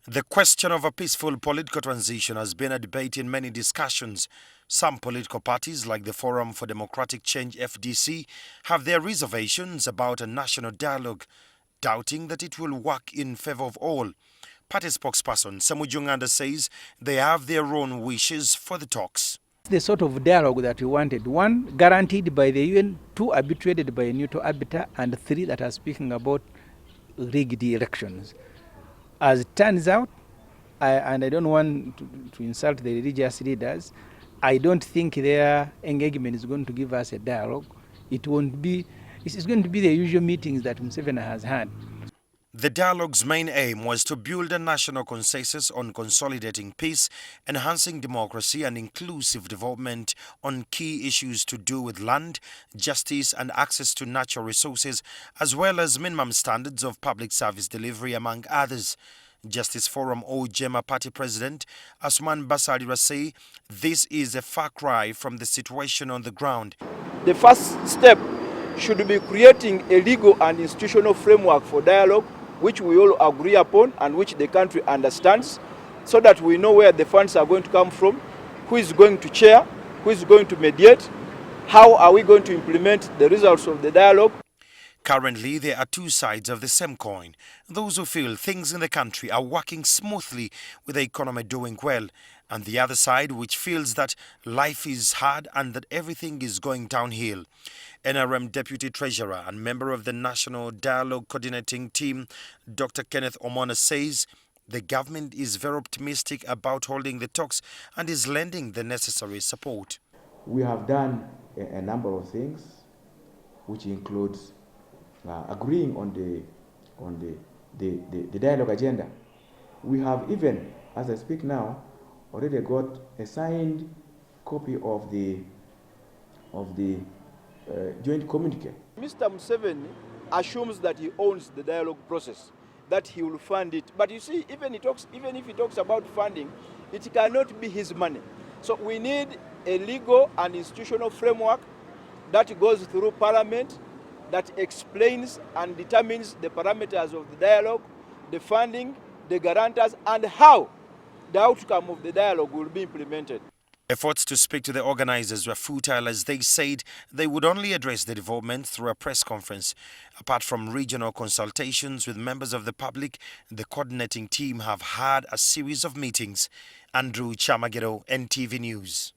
The question of a peaceful political transition has been a debate in many discussions. Some political parties, like the Forum for Democratic Change (FDC), have their reservations about a national dialogue, doubting that it will work in favor of all. Party spokesperson Uganda says they have their own wishes for the talks. The sort of dialogue that we wanted: one, guaranteed by the UN; two, arbitrated by a neutral arbiter; and three, that are speaking about rigged elections. As it turns out, and I don't want to insult the religious leaders, I don't think their engagement is going to give us a dialogue. It's going to be the usual meetings that Museveni has had. The dialogue's main aim was to build a national consensus on consolidating peace, enhancing democracy and inclusive development on key issues to do with land, justice and access to natural resources, as well as minimum standards of public service delivery, among others. Justice Forum Ojema Party President Asuman Basalira say this is a far cry from the situation on the ground. The first step should be creating a legal and institutional framework for dialogue, which we all agree upon and which the country understands, so that we know where the funds are going to come from, who is going to chair, who is going to mediate, how are we going to implement the results of the dialogue. Currently, there are two sides of the same coin. Those who feel things in the country are working smoothly with the economy doing well, and the other side which feels that life is hard and that everything is going downhill. NRM Deputy Treasurer and member of the National Dialogue Coordinating Team, Dr. Kenneth Omona, says the government is very optimistic about holding the talks and is lending the necessary support. We have done a number of things, which includes agreeing on the dialogue agenda. We have even, as I speak now, already got a signed copy of the joint communique. Mr. Museveni assumes that he owns the dialogue process, that he will fund it. But you see, even if he talks about funding, it cannot be his money. So we need a legal and institutional framework that goes through Parliament, that explains and determines the parameters of the dialogue, the funding, the guarantors, and how the outcome of the dialogue will be implemented. Efforts to speak to the organizers were futile, as they said they would only address the development through a press conference. Apart from regional consultations with members of the public, the coordinating team have had a series of meetings. Andrew Kyamagero, NTV News.